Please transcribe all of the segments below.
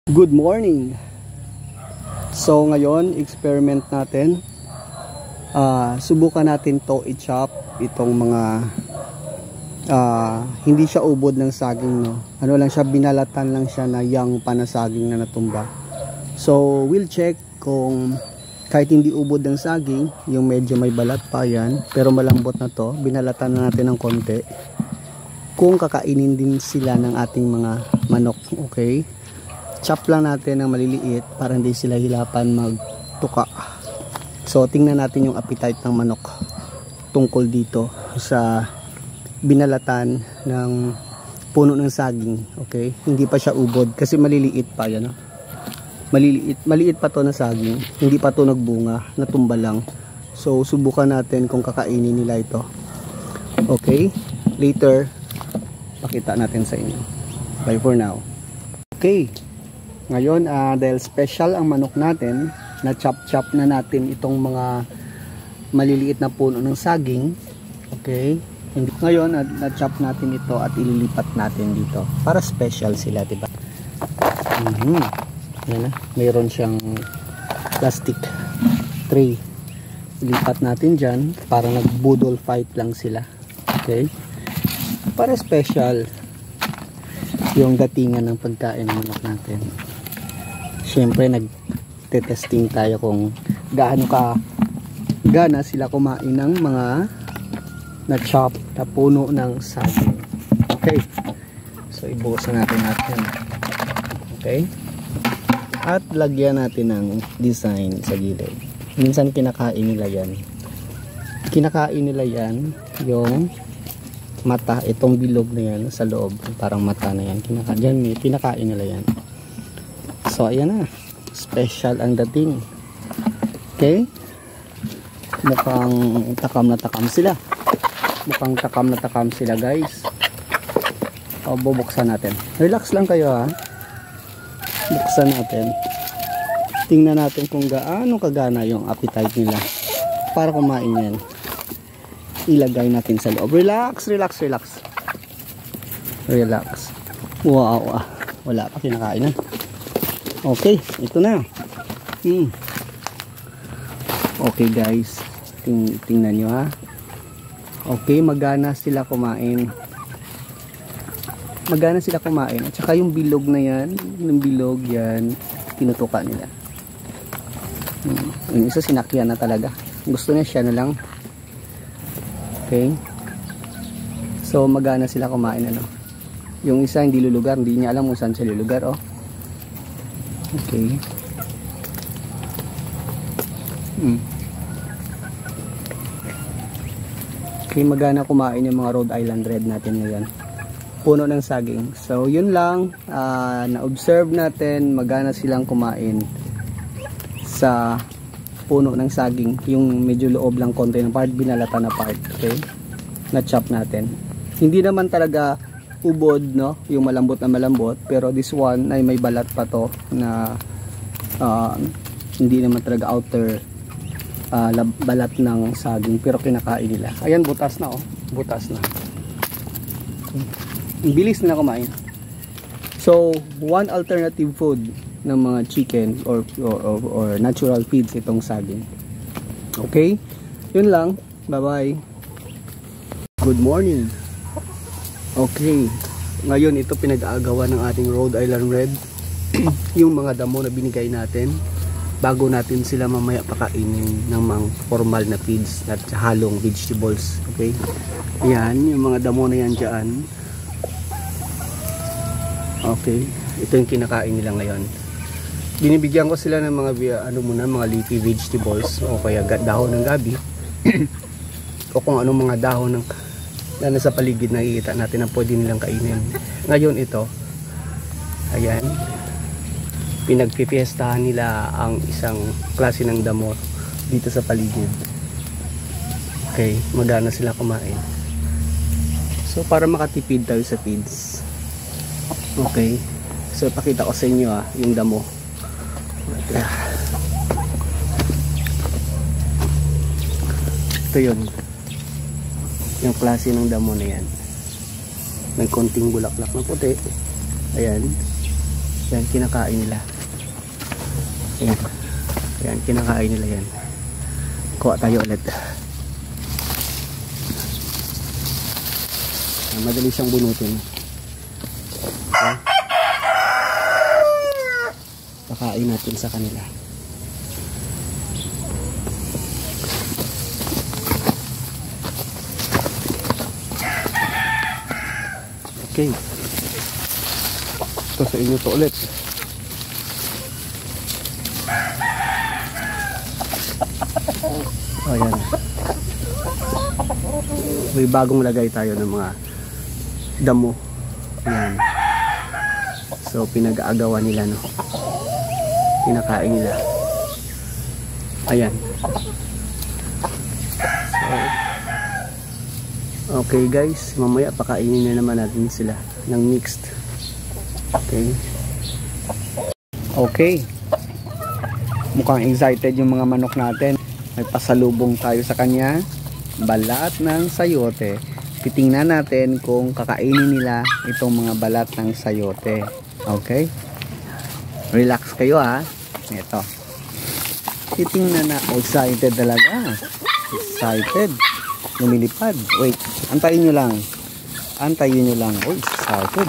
Good morning. So ngayon, experiment natin. Subukan natin to i-chop itong mga hindi siya ubod ng saging, no. Ano lang siya, binalatan lang siya na young pa na saging na natumba. So we'll check kung kahit hindi ubod ng saging, yung medyo may balat pa yan, pero malambot na to, binalatan na natin ng konti. Kung kakainin din sila ng ating mga manok, okay? Chop lang natin ng maliliit para hindi sila hilapan magtuka. So tingnan natin yung appetite ng manok tungkol dito sa binalatan ng puno ng saging, okay? Hindi pa siya ubod kasi maliliit pa yan, no? Maliit pa to na saging, hindi pa to nagbunga, natumba lang. So subukan natin kung kakainin nila ito. Okay? Later pakita natin sa inyo. Bye for now. Okay. Ngayon, dahil special ang manok natin, na chop na natin itong mga maliliit na puno ng saging. Okay? Ngayon, na-chop natin ito at ililipat natin dito. Para special sila, diba? Yan na. Mayroon siyang plastic tray. Ilipat natin dyan para nag-budol fight lang sila. Okay? Para special yung datingan ng pagkain ng manok natin. Siyempre nagte-testing tayo kung gaano ka gana sila kumain ng mga na-chop na puno ng saging. Okay. So ibuhusan natin. Okay. At lagyan natin ng design sa gilid. Minsan kinakain nila yan. Kinakain nila yan yung mata, itong bilog na yan sa loob, parang mata na yan, kinakain nila yan. So ayan na, special ang dating. Okay, mukhang takam na takam sila, guys. O, bubuksan natin, relax lang kayo, ha. Buksan natin, tingnan natin kung gaano kagana yung appetite nila para kumain yan. Ilagay natin sa loob. Relax. Wow, wala pa, kinakain na. Okay, ito na. Okay, guys, tingnan nyo, ha. Okay, magana sila kumain. At saka yung bilog na yan, tinutuka nila. Yung isa sinakyan na talaga, gusto niya siya na lang. Okay, so magana sila kumain, ano. Yung isa hindi lulugar, hindi niya alam kung saan siya lulugar, oh. Okay. Okay, magana kumain yung mga Rhode Island Red natin ngayon, puno ng saging. So yun lang, na-observe natin, magana silang kumain sa puno ng saging, yung medyo loob lang konti ng part, binalata na part. Okay, na-chop natin. Hindi naman talaga ubod, no, yung malambot na malambot, pero this one ay may balat pa to na hindi naman talaga outer balat ng saging, pero kinakain nila. Ayan, butas na, oh, butas na. Bilis na kumain. So one alternative food ng mga chicken or natural feeds itong saging. Okay, yun lang. Bye bye. Good morning. Okay, ngayon ito pinag-aagawan ng ating Rhode Island Red. Yung mga damo na binigay natin bago natin sila mamaya pakainin ng mga formal na feeds at halong vegetables. Okay, yan yung mga damo na yan dyan. Okay, ito yung kinakain nila ngayon. Binibigyan ko sila ng mga mga leafy vegetables o kaya dahon ng gabi o kung anong mga dahon na nasa paligid na nakikita natin na pwede nilang kainin. Ngayon ito, ayan, pinagpipiestahan nila ang isang klase ng damo dito sa paligid. Okay, magana sila kumain. So para makatipid tayo sa feeds. Okay, so pakita ko sa inyo, yung damo. Ito yun, yung klase ng damo na yan, may konting bulaklak na puti. Ayan, Yan, kinakain nila. Yan. Yan, kinakain nila yan. Kuha tayo ulit. Madali siyang bunutin. Okay. Pakain natin sa kanila. Okay. Ito sa inyo to ulit. Ayan. May bagong lagay tayo ng mga damo. Ayan. So pinag-aagawan nila, no. Kinakain nila. Ayan. So, okay guys, mamaya pakainin na naman natin sila ng mixed. Okay. Okay. Mukhang excited yung mga manok natin. May pasalubong tayo sa kanya. Balat ng sayote. Titingnan natin kung kakainin nila itong mga balat ng sayote. Okay? Relax kayo ha. Ito. Titingnan na. Excited talaga. Excited. Lumilipad. Wait. Antayin nyo lang. Antayin nyo lang. Oh, excited.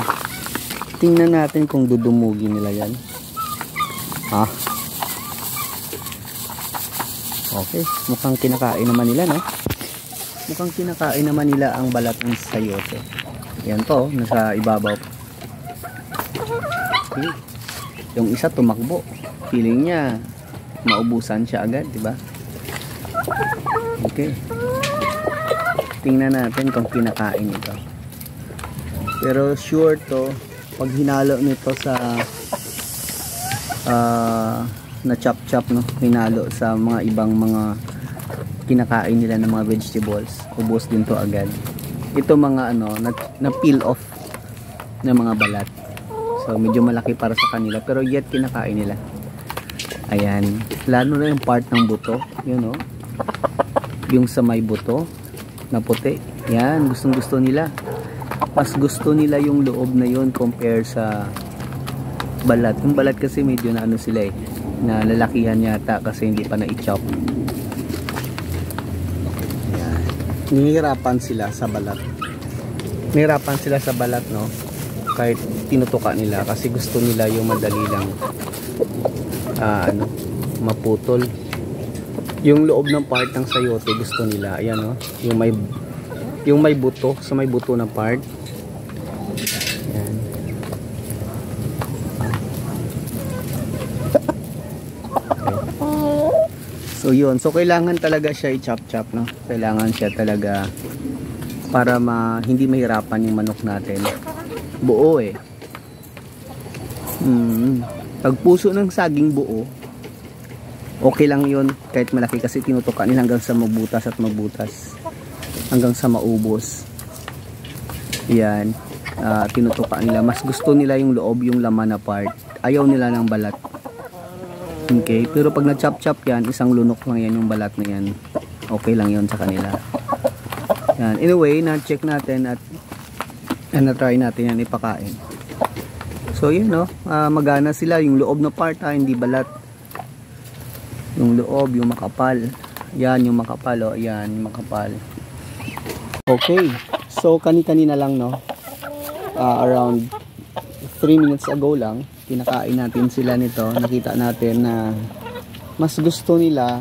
Tingnan natin kung dudumugin nila yan. Ha? Okay. Mukhang kinakain naman nila, no? Mukhang kinakain naman nila ang balat ng sayote. Yan to, nasa ibabaw. Okay. Yung isa tumakbo. Feeling niya maubusan siya agad, di ba? Okay. Tingnan natin kung kinakain ito. Pero sure to, pag hinalo nito sa na chop-chop, no, hinalo sa mga ibang mga kinakain nila ng mga vegetables, ubos din to agad. Ito mga ano, na peel off ng mga balat. So medyo malaki para sa kanila, pero yet kinakain nila. Ayan, lalo na yung part ng buto, yun, no? Yung sa may buto na puti, yan, gustong gusto nila. Mas gusto nila yung loob na yun compare sa balat. Yung balat kasi medyo na ano sila eh, na lalakihan yata kasi hindi pa na-i-chop. Nihirapan sila sa balat. Nihirapan sila sa balat, no? Kahit tinutuka nila kasi gusto nila yung madali lang maputol. Yung loob ng part ng sayote gusto nila. Ayan, no? Yung may buto, sa may buto na part. Ayan. So yun, so kailangan talaga siya i-chop-chop, no? Kailangan siya talaga para hindi mahirapan yung manok natin. Buo eh. Pag puso ng saging buo, okay lang yun kahit malaki kasi tinutukan nila hanggang sa mabutas at mabutas. Hanggang sa maubos. Yan. Tinutukan nila. Mas gusto nila yung loob, yung laman na part. Ayaw nila ng balat. Okay, pero pag na-chop-chop yan, isang lunok lang yan yung balat na yan. Okay lang yun sa kanila. Yan. Anyway, na-check natin at na-try natin yan ipakain. So, yun, no? Magana sila. Yung loob na part, hindi balat. Yung loob, yung makapal. Yan, yung makapal, oh. Yan, yung makapal. Okay. So, kanina lang, no? Around 3 minutes ago lang, kinakain natin sila nito. Nakita natin na mas gusto nila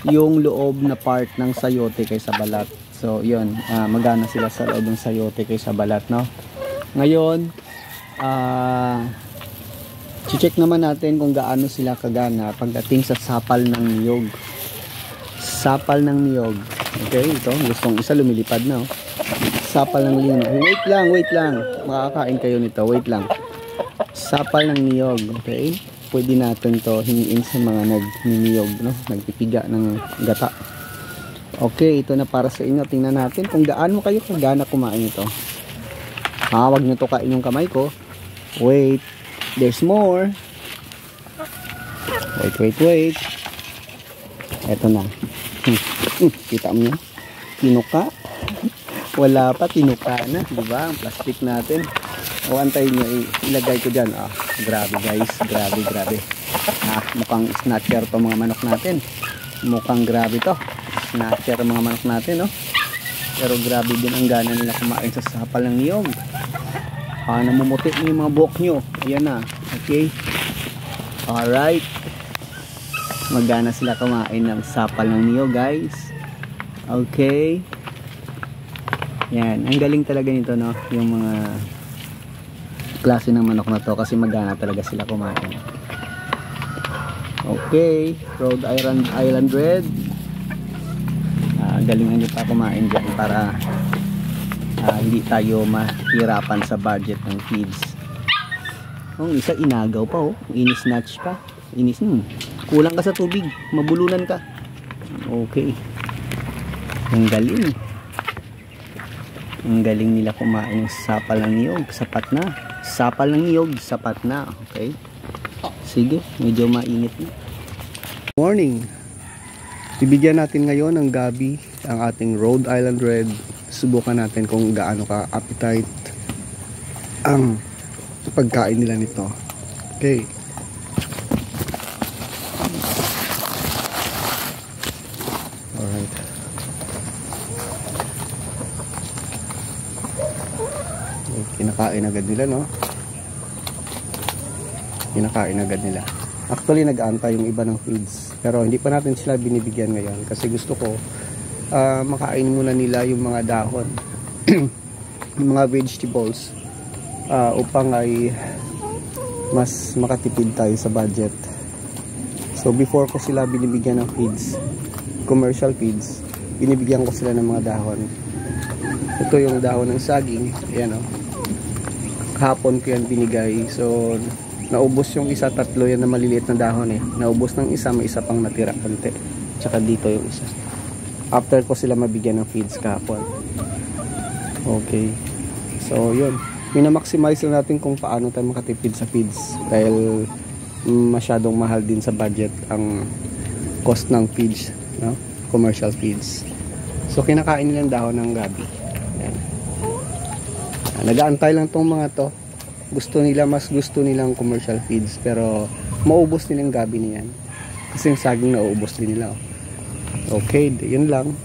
yung loob na part ng sayote kaysa balat. So yun, magana sila sa loob ng sayote kaysa balat, no? Ngayon check naman natin kung gaano sila kagana pagdating sa sapal ng niyog. Sapal ng niyog. Okay, ito gustong isa lumilipad na, oh. Sapal ng niyog. Wait lang, makakain kayo nito. Wait lang. Sapal ng niyog, okay? Pwede natin to hingiin sa mga nagniniyog, no? Nagpipiga ng gata. Okay, ito na para sa inyo. Tingnan natin kung gaano kayo kagana kumain ito. Wag nyo tukain yung kamay ko. Wait, there's more. Wait. Ito na. Kita mo yun? Tinuka. Wala pa, tinuka na, di ba? Ang plastic natin. O antayin nyo, ilagay ko dyan. Grabe guys, grabe. Mukhang snatcher to mga manok natin. Mukhang grabe to. Snatcher mga manok natin, no? Pero grabe din ang gana nila kumain sa sapal ng niyog. Namumuti na yung mga buhok nyo. Ayan na. Okay. Alright. Magana sila kumain ng sapal ng niyog, guys. Okay. Yan. Ang galing talaga nito, no? Yung mga klase ng manok na to kasi magana talaga sila kumain. Okay. Rhode Island Red. Galingan nyo pa kumain dyan para hindi tayo mahirapan sa budget ng feeds. Isa inagaw pa, inis-snatch pa. Kulang ka sa tubig, mabulunan ka. Okay. Ang galing nila kumain ng sapal ng niyog. Sapat na. Sapal ng niyog, sapat na. Okay. Sige, medyo mainit na. Morning. Bibigyan natin ngayon ng gabi ang ating Rhode Island Red. Subukan natin kung gaano ka appetite ang pagkain nila nito. Okay. Alright. Kinakain agad nila, no? Kinakain agad nila. Actually, nag-aantay yung iba ng feeds. Pero hindi pa natin sila binibigyan ngayon. Kasi gusto ko makain muna nila yung mga dahon. Yung mga vegetables. Upang ay mas makatipid tayo sa budget. So, before ko sila binibigyan ng feeds, commercial feeds, binibigyan ko sila ng mga dahon. Ito yung dahon ng saging. Ayan, o. Kahapon ko yan binigay. So, naubos yung isa, tatlo yan na maliliit na dahon Naubos ng isa, may isa pang natira konti. Tsaka dito yung isa. After ko sila mabigyan ng feeds kahapon. Okay. So, yun. Minamaximize lang natin kung paano tayo makatipid sa feeds. Dahil masyadong mahal din sa budget ang cost ng feeds, no? Commercial feeds. So, kinakain nilang dahon ng gabi. Yan. Nag-aantay lang tong mga to. Mas gusto nilang commercial feeds, pero maubos nilang gabi niyan kasi yung saging nauubos din nila. Okay, yun lang.